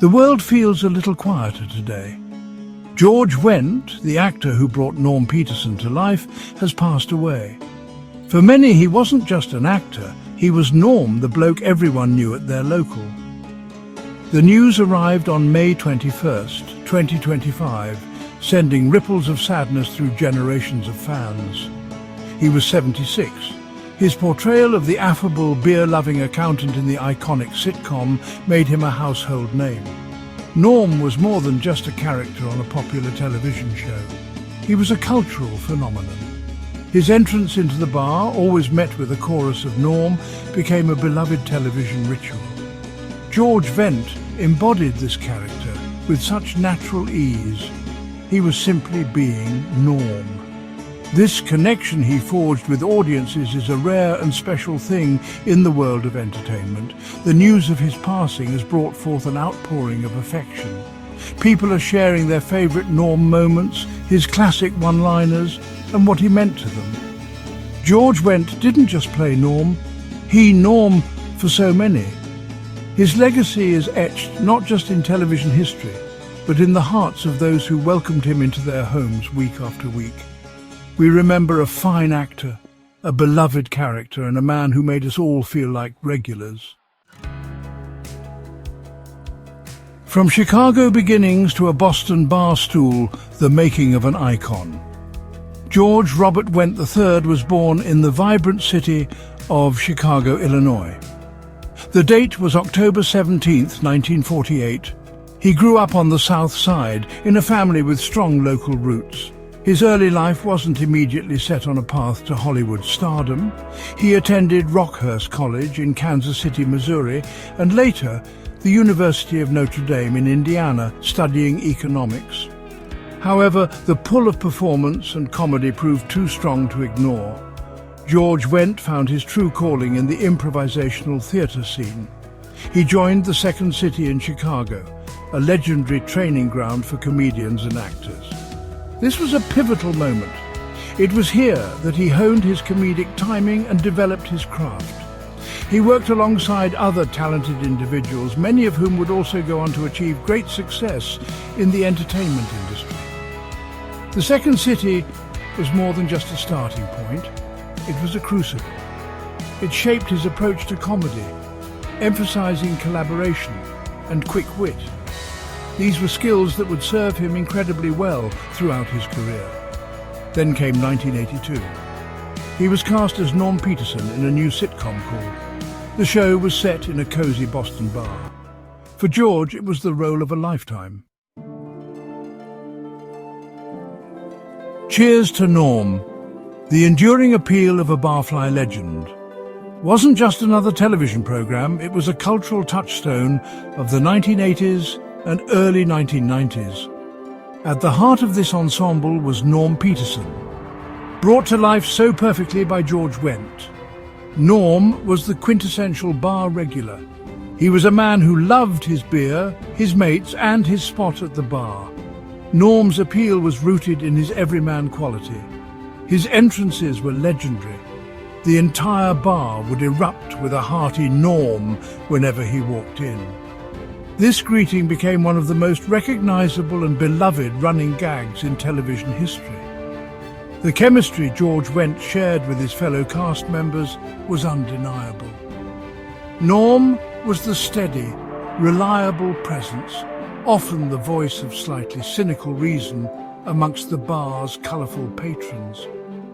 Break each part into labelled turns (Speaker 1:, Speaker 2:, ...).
Speaker 1: The world feels a little quieter today. George Wendt, the actor who brought Norm Peterson to life, has passed away. For many, he wasn't just an actor, he was Norm, the bloke everyone knew at their local. The news arrived on May 21st, 2025, sending ripples of sadness through generations of fans. He was 76. His portrayal of the affable, beer-loving accountant in the iconic sitcom made him a household name. Norm was more than just a character on a popular television show. He was a cultural phenomenon. His entrance into the bar, always met with a chorus of Norm, became a beloved television ritual. George Wendt embodied this character with such natural ease. He was simply being Norm. This connection he forged with audiences is a rare and special thing in the world of entertainment. The news of his passing has brought forth an outpouring of affection. People are sharing their favourite Norm moments, his classic one-liners, and what he meant to them. George Wendt didn't just play Norm, he Norm for so many. His legacy is etched not just in television history, but in the hearts of those who welcomed him into their homes week after week. We remember a fine actor, a beloved character, and a man who made us all feel like regulars. From Chicago beginnings to a Boston bar stool, the making of an icon. George Robert Wendt III was born in the vibrant city of Chicago, Illinois. The date was October 17, 1948. He grew up on the South Side in a family with strong local roots. His early life wasn't immediately set on a path to Hollywood stardom. He attended Rockhurst College in Kansas City, Missouri, and later the University of Notre Dame in Indiana, studying economics. However, the pull of performance and comedy proved too strong to ignore. George Wendt found his true calling in the improvisational theatre scene. He joined the Second City in Chicago, a legendary training ground for comedians and actors. This was a pivotal moment. It was here that he honed his comedic timing and developed his craft. He worked alongside other talented individuals, many of whom would also go on to achieve great success in the entertainment industry. The Second City was more than just a starting point. It was a crucible. It shaped his approach to comedy, emphasizing collaboration and quick wit. These were skills that would serve him incredibly well throughout his career. Then came 1982. He was cast as Norm Peterson in a new sitcom called. The show was set in a cozy Boston bar. For George, it was the role of a lifetime. Cheers to Norm, the enduring appeal of a Barfly legend. Wasn't just another television program, it was a cultural touchstone of the 1980s and early 1990s. At the heart of this ensemble was Norm Peterson, brought to life so perfectly by George Wendt. Norm was the quintessential bar regular. He was a man who loved his beer, his mates, and his spot at the bar. Norm's appeal was rooted in his everyman quality. His entrances were legendary. The entire bar would erupt with a hearty Norm whenever he walked in. This greeting became one of the most recognizable and beloved running gags in television history. The chemistry George Wendt shared with his fellow cast members was undeniable. Norm was the steady, reliable presence, often the voice of slightly cynical reason amongst the bar's colourful patrons.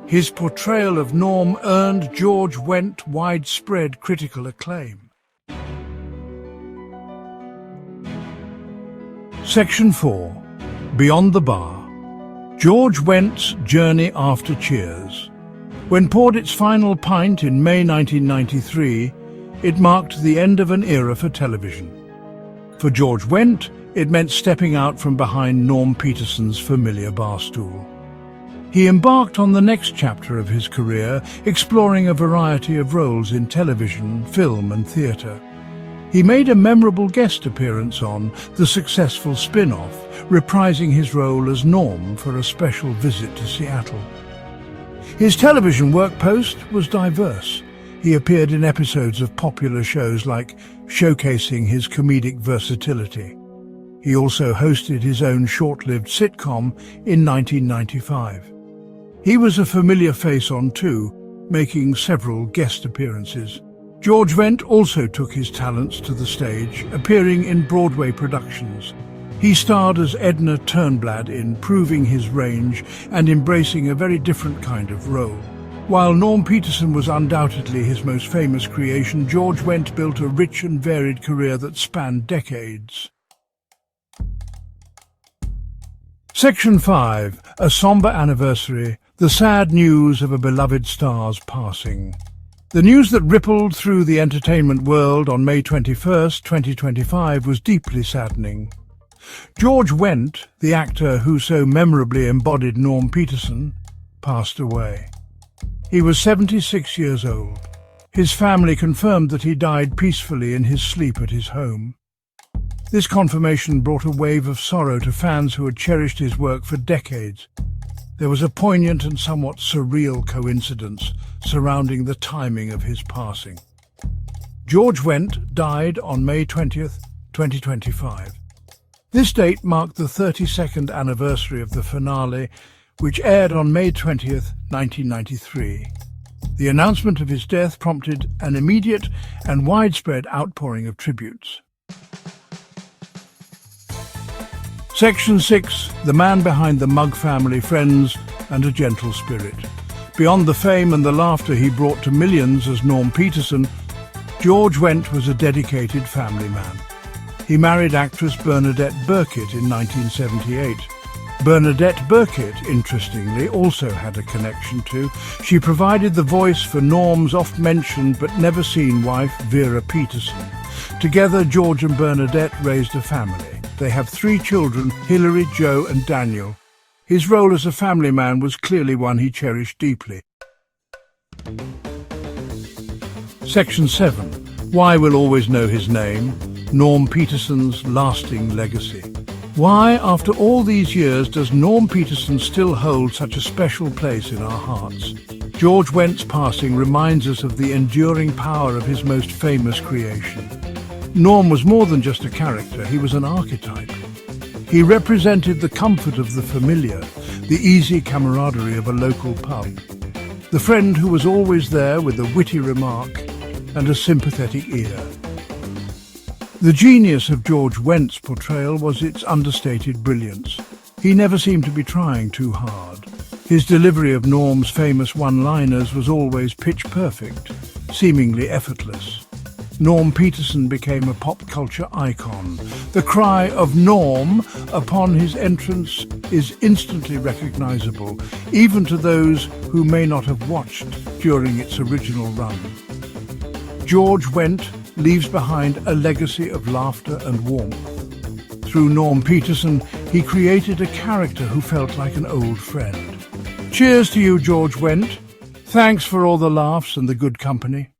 Speaker 1: His portrayal of Norm earned George Wendt widespread critical acclaim. Section 4. Beyond the Bar. George Wendt's journey after Cheers. When poured its final pint in May 1993, it marked the end of an era for television. For George Wendt, it meant stepping out from behind Norm Peterson's familiar barstool. He embarked on the next chapter of his career, exploring a variety of roles in television, film and theatre. He made a memorable guest appearance on the successful spin-off, reprising his role as Norm for a special visit to Seattle. His television work post was diverse. He appeared in episodes of popular shows like showcasing his comedic versatility. He also hosted his own short-lived sitcom in 1995. He was a familiar face on too, making several guest appearances. George Wendt also took his talents to the stage, appearing in Broadway productions. He starred as Edna Turnblad in proving his range and embracing a very different kind of role. While Norm Peterson was undoubtedly his most famous creation, George Wendt built a rich and varied career that spanned decades. Section 5. A somber anniversary, the sad news of a beloved star's passing. The news that rippled through the entertainment world on May 21, 2025 was deeply saddening. George Wendt, the actor who so memorably embodied Norm Peterson, passed away. He was 76 years old. His family confirmed that he died peacefully in his sleep at his home. This confirmation brought a wave of sorrow to fans who had cherished his work for decades. There was a poignant and somewhat surreal coincidence surrounding the timing of his passing. George Wendt died on May 20th, 2025. This date marked the 32nd anniversary of the finale, which aired on May 20th, 1993. The announcement of his death prompted an immediate and widespread outpouring of tributes. Section 6. The man behind the Mug family, friends, and a gentle spirit. Beyond the fame and the laughter he brought to millions as Norm Peterson, George Wendt was a dedicated family man. He married actress Bernadette Burkitt in 1978. Bernadette Burkitt, interestingly, also had a connection too. She provided the voice for Norm's oft-mentioned but never-seen wife, Vera Peterson. Together, George and Bernadette raised a family. They have 3 children, Hilary, Joe and Daniel. His role as a family man was clearly one he cherished deeply. Section 7. Why we'll always know his name, Norm Peterson's lasting legacy. Why, after all these years, does Norm Peterson still hold such a special place in our hearts? George Wendt's passing reminds us of the enduring power of his most famous creation. Norm was more than just a character, he was an archetype. He represented the comfort of the familiar, the easy camaraderie of a local pub, the friend who was always there with a witty remark and a sympathetic ear. The genius of George Wendt's portrayal was its understated brilliance. He never seemed to be trying too hard. His delivery of Norm's famous one-liners was always pitch-perfect, seemingly effortless. Norm Peterson became a pop culture icon. The cry of "Norm" upon his entrance is instantly recognizable, even to those who may not have watched during its original run. George Wendt leaves behind a legacy of laughter and warmth. Through Norm Peterson, he created a character who felt like an old friend. Cheers to you, George Wendt. Thanks for all the laughs and the good company.